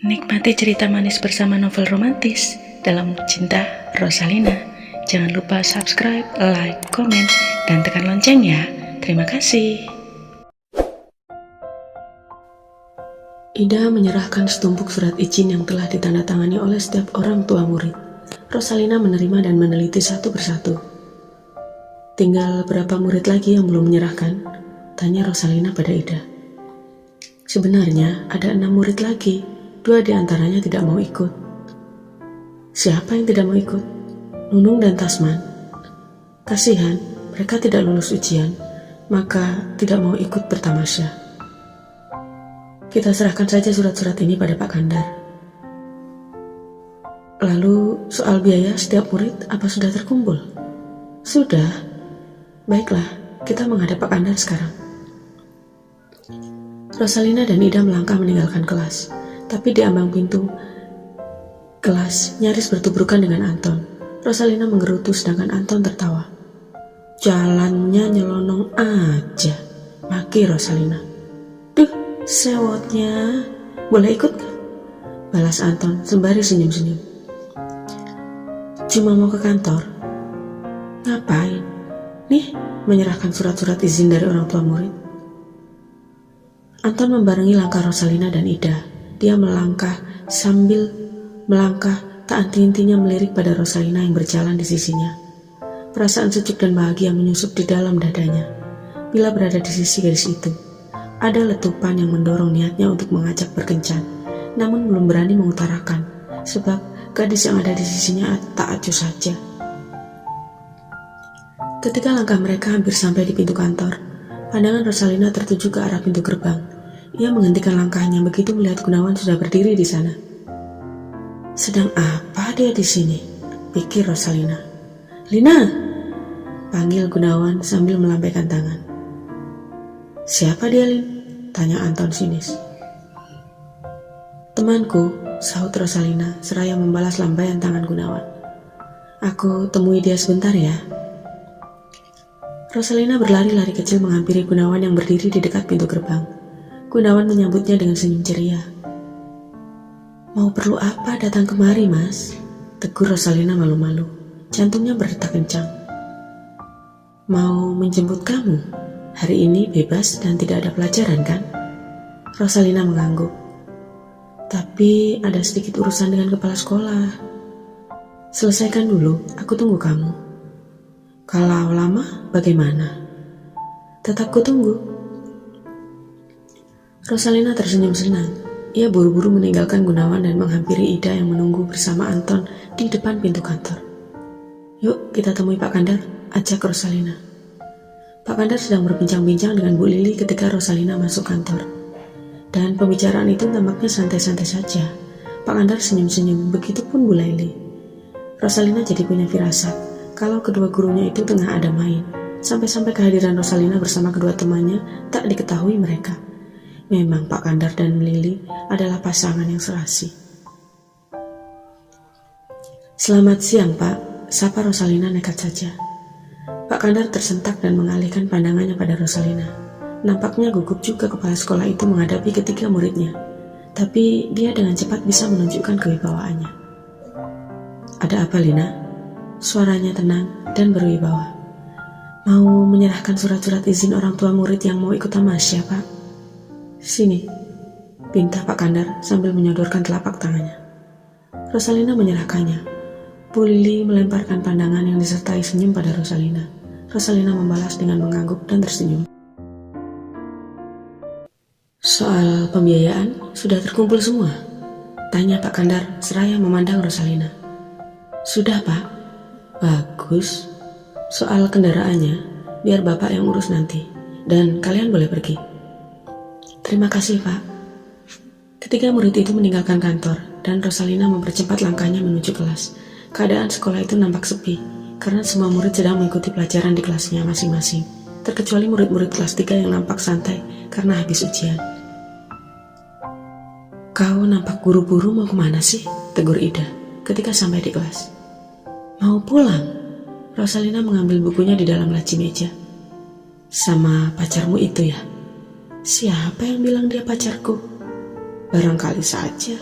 Nikmati cerita manis bersama novel romantis dalam Cinta Rosalina. Jangan lupa subscribe, like, komen, dan tekan lonceng ya. Terima kasih. Ida menyerahkan setumpuk surat izin yang telah ditandatangani oleh setiap orang tua murid. Rosalina menerima dan meneliti satu persatu. Tinggal berapa murid lagi yang belum menyerahkan? Tanya Rosalina pada Ida. Sebenarnya ada 6 murid lagi. 2 di antaranya tidak mau ikut. Siapa yang tidak mau ikut? Nunung dan Tasman. Kasihan, mereka tidak lulus ujian, maka tidak mau ikut bertamasya. Kita serahkan saja surat-surat ini pada Pak Kandar. Lalu soal biaya setiap murid apa sudah terkumpul? Sudah. Baiklah, kita menghadap Pak Kandar sekarang. Rosalina dan Ida melangkah meninggalkan kelas. Tapi di ambang pintu kelas nyaris bertubrukan dengan Anton. Rosalina menggerutu sedangkan Anton tertawa. Jalannya nyelonong aja, maki Rosalina. Duh, sewotnya. Boleh ikut gak? Balas Anton sembari senyum-senyum. Cuma mau ke kantor. Ngapain? Nih, menyerahkan surat-surat izin dari orang tua murid. Anton membarengi langkah Rosalina dan Ida. Dia melangkah sambil melangkah, tak henti-hentinya melirik pada Rosalina yang berjalan di sisinya. Perasaan sejuk dan bahagia menyusup di dalam dadanya. Bila berada di sisi gadis itu, ada letupan yang mendorong niatnya untuk mengajak berkencan, namun belum berani mengutarakan, sebab gadis yang ada di sisinya tak acuh saja. Ketika langkah mereka hampir sampai di pintu kantor, pandangan Rosalina tertuju ke arah pintu gerbang. Ia menghentikan langkahnya begitu melihat Gunawan sudah berdiri di sana. Sedang apa dia di sini? Pikir Rosalina. Lina! Panggil Gunawan sambil melambaikan tangan. Siapa dia, Lin? Tanya Anton sinis. Temanku, sahut Rosalina seraya membalas lambaian tangan Gunawan. Aku temui dia sebentar ya. Rosalina berlari-lari kecil menghampiri Gunawan yang berdiri di dekat pintu gerbang. Gunawan menyambutnya dengan senyum ceria. Mau perlu apa datang kemari, Mas? Tegur Rosalina malu-malu. Jantungnya berdetak kencang. Mau menjemput kamu? Hari ini bebas dan tidak ada pelajaran, kan? Rosalina mengangguk. Tapi ada sedikit urusan dengan kepala sekolah. Selesaikan dulu, aku tunggu kamu. Kalau lama, bagaimana? Tetap kutunggu. Rosalina tersenyum senang. Ia buru-buru meninggalkan Gunawan dan menghampiri Ida yang menunggu bersama Anton di depan pintu kantor. Yuk kita temui Pak Kandar, ajak Rosalina. Pak Kandar sedang berbincang-bincang dengan Bu Lili ketika Rosalina masuk kantor. Dan pembicaraan itu tampaknya santai-santai saja. Pak Kandar senyum-senyum, begitupun Bu Lili. Rosalina jadi punya firasat kalau kedua gurunya itu tengah ada main. Sampai-sampai kehadiran Rosalina bersama kedua temannya tak diketahui mereka. Memang Pak Kandar dan Lili adalah pasangan yang serasi. Selamat siang, Pak. Sapa Rosalina nekat saja. Pak Kandar tersentak dan mengalihkan pandangannya pada Rosalina. Nampaknya gugup juga kepala sekolah itu menghadapi ketiga muridnya. Tapi dia dengan cepat bisa menunjukkan kewibawaannya. Ada apa, Lina? Suaranya tenang dan berwibawa. Mau menyerahkan surat-surat izin orang tua murid yang mau ikut tamasya, Pak? Sini, pinta Pak Kandar sambil menyodorkan telapak tangannya. Rosalina menyerahkannya. Bu Lili melemparkan pandangan yang disertai senyum pada Rosalina. Rosalina membalas dengan mengangguk dan tersenyum. Soal pembiayaan sudah terkumpul semua? Tanya Pak Kandar seraya memandang Rosalina. Sudah, Pak. Bagus. Soal kendaraannya, biar Bapak yang urus nanti. Dan kalian boleh pergi. Terima kasih, Pak. Ketiga murid itu meninggalkan kantor dan Rosalina mempercepat langkahnya menuju kelas. Keadaan sekolah itu nampak sepi karena semua murid sedang mengikuti pelajaran di kelasnya masing-masing, terkecuali murid-murid kelas 3 yang nampak santai karena habis ujian. Kau nampak buru-buru mau kemana sih? Tegur Ida ketika sampai di kelas. Mau pulang? Rosalina mengambil bukunya di dalam laci meja. Sama pacarmu itu ya? Siapa yang bilang dia pacarku? Barangkali saja.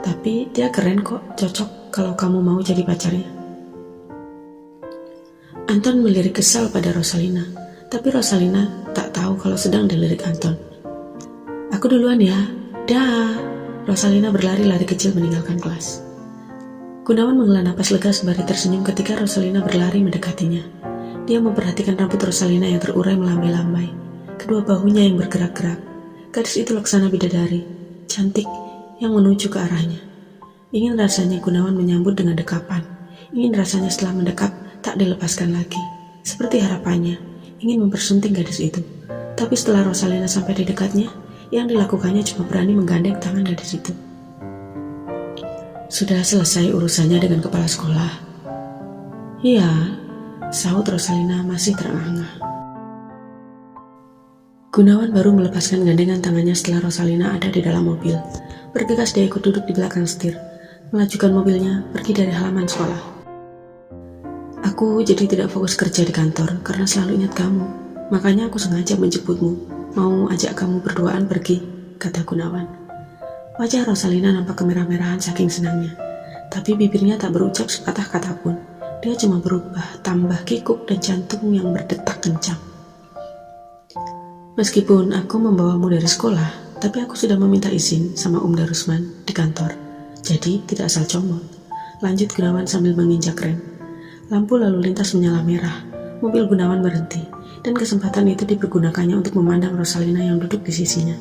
Tapi dia keren kok, cocok kalau kamu mau jadi pacarnya. Anton melirik kesal pada Rosalina, tapi Rosalina tak tahu kalau sedang dilirik Anton. Aku duluan ya, dah. Rosalina berlari-lari kecil meninggalkan kelas. Gunawan menghela napas lega sembari tersenyum ketika Rosalina berlari mendekatinya. Dia memperhatikan rambut Rosalina yang terurai melambai-lambai, kedua bahunya yang bergerak-gerak. Gadis itu laksana bidadari, cantik, yang menuju ke arahnya. Ingin rasanya Gunawan menyambut dengan dekapan. Ingin rasanya setelah mendekap tak dilepaskan lagi. Seperti harapannya, ingin mempersunting gadis itu. Tapi setelah Rosalina sampai di dekatnya, yang dilakukannya cuma berani menggandeng tangan gadis itu. Sudah selesai urusannya dengan kepala sekolah? Iya, sahut Rosalina masih terengah-engah. Gunawan baru melepaskan gandengan tangannya setelah Rosalina ada di dalam mobil. Bergegas dia ikut duduk di belakang setir, melajukan mobilnya pergi dari halaman sekolah. Aku jadi tidak fokus kerja di kantor karena selalu ingat kamu. Makanya aku sengaja menjemputmu, mau ajak kamu berduaan pergi, kata Gunawan. Wajah Rosalina nampak kemerah-merahan saking senangnya, tapi bibirnya tak berucap sepatah kata pun. Dia cuma berubah tambah kikuk dan jantung yang berdetak kencang. Meskipun aku membawamu dari sekolah, tapi aku sudah meminta izin sama Darusman di kantor, jadi tidak asal comot. Lanjut Gunawan sambil menginjak rem. Lampu lalu lintas menyala merah. Mobil Gunawan berhenti, dan kesempatan itu dipergunakannya untuk memandang Rosalina yang duduk di sisinya.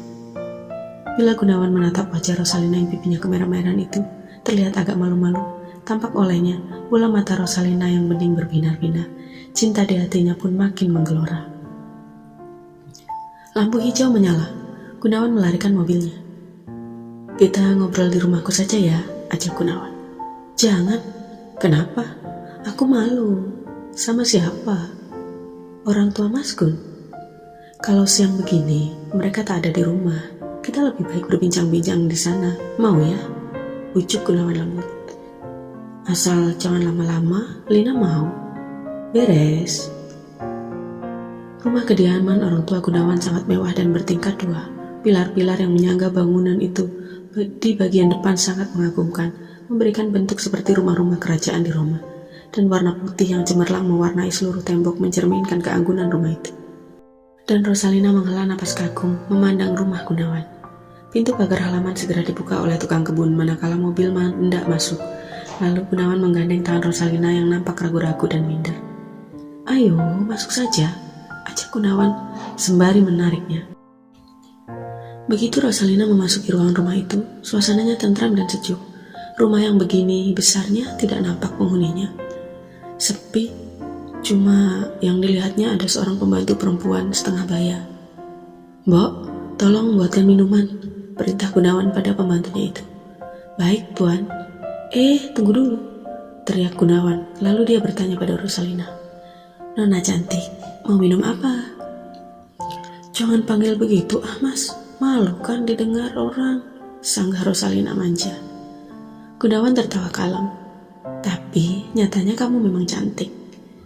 Bila Gunawan menatap wajah Rosalina yang pipinya kemerah-merahan itu, terlihat agak malu-malu. Tampak olehnya bola mata Rosalina yang bening berbinar-binar. Cinta di hatinya pun makin menggelora. Lampu hijau menyala. Gunawan melarikan mobilnya. Kita ngobrol di rumahku saja ya, ajak Gunawan. Jangan. Kenapa? Aku malu. Sama siapa? Orang tua Mas Gun. Kalau siang begini, mereka tak ada di rumah. Kita lebih baik berbincang-bincang di sana. Mau ya? Ucap Gunawan lembut. Asal jangan lama-lama, Lina mau. Beres. Rumah kediaman orang tua Gunawan sangat mewah dan bertingkat 2. Pilar-pilar yang menyangga bangunan itu di bagian depan sangat mengagumkan, memberikan bentuk seperti rumah-rumah kerajaan di Roma. Dan warna putih yang cemerlang mewarnai seluruh tembok mencerminkan keanggunan rumah itu. Dan Rosalina menghela napas kagum memandang rumah Gunawan. Pintu pagar halaman segera dibuka oleh tukang kebun manakala mobil hendak masuk. Lalu Gunawan menggandeng tangan Rosalina yang nampak ragu-ragu dan minder. Ayo, masuk saja, ajak Gunawan sembari menariknya. Begitu Rosalina memasuki ruangan rumah itu, suasananya tentram dan sejuk. Rumah yang begini besarnya tidak nampak penghuninya. Sepi, cuma yang dilihatnya ada seorang pembantu perempuan setengah baya. Mbok, tolong buatkan minuman, perintah Gunawan pada pembantunya itu. Baik, Tuan. Tunggu dulu, teriak Gunawan. Lalu dia bertanya pada Rosalina. Nona cantik, mau minum apa? Jangan panggil begitu, Mas. Malu kan didengar orang, sanggah Rosalina manja. Gunawan tertawa kalem. Tapi nyatanya kamu memang cantik.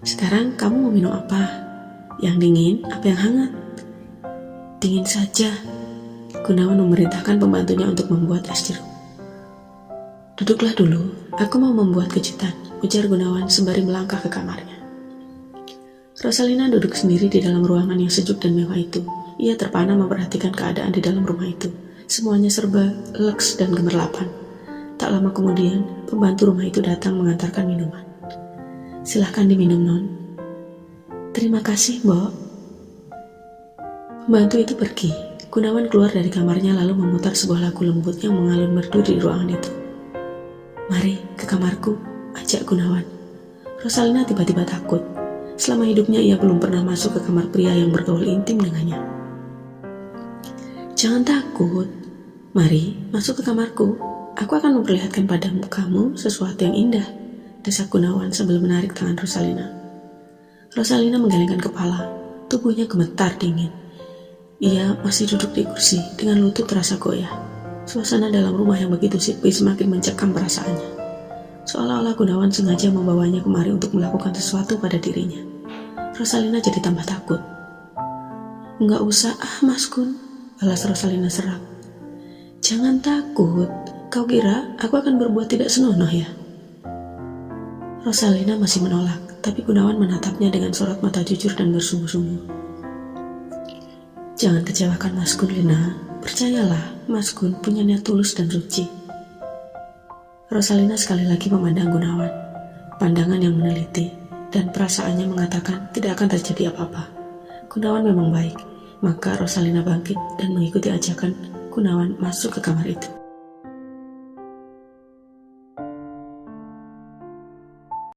Sekarang kamu mau minum apa? Yang dingin, apa yang hangat? Dingin saja. Gunawan memerintahkan pembantunya untuk membuat es jeruk. Duduklah dulu, aku mau membuat kejutan, ujar Gunawan sembari melangkah ke kamarnya. Rosalina duduk sendiri di dalam ruangan yang sejuk dan mewah itu. Ia terpana memperhatikan keadaan di dalam rumah itu. Semuanya serba leks dan gemerlapan. Tak lama kemudian, pembantu rumah itu datang mengantarkan minuman. Silahkan diminum, Non. Terima kasih, Mbok. Pembantu itu pergi. Gunawan keluar dari kamarnya lalu memutar sebuah lagu lembut yang mengalun merdu di ruangan itu. Mari ke kamarku, ajak Gunawan. Rosalina tiba-tiba takut. Selama hidupnya ia belum pernah masuk ke kamar pria yang bergaul intim dengannya. Jangan takut. Mari masuk ke kamarku. Aku akan memperlihatkan padamu kamu sesuatu yang indah, desak Gunawan sambil menarik tangan Rosalina. Rosalina menggelengkan kepala, tubuhnya gemetar dingin. Ia masih duduk di kursi dengan lutut terasa goyah. Suasana dalam rumah yang begitu sepi semakin mencekam perasaannya. Seolah-olah Gunawan sengaja membawanya kemari untuk melakukan sesuatu pada dirinya. Rosalina jadi tambah takut. Enggak usah, Mas Gun, balas Rosalina serak. Jangan takut, Kau kira aku akan berbuat tidak senonoh ya? Rosalina masih menolak, tapi Gunawan menatapnya dengan sorot mata jujur dan bersungguh-sungguh. Jangan kecewakan Mas Gun, Lina. Percayalah, Mas Gun punya niat tulus dan suci. Rosalina sekali lagi memandang Gunawan. Pandangan yang meneliti, dan perasaannya mengatakan tidak akan terjadi apa-apa. Gunawan memang baik, maka Rosalina bangkit dan mengikuti ajakan Gunawan masuk ke kamar itu.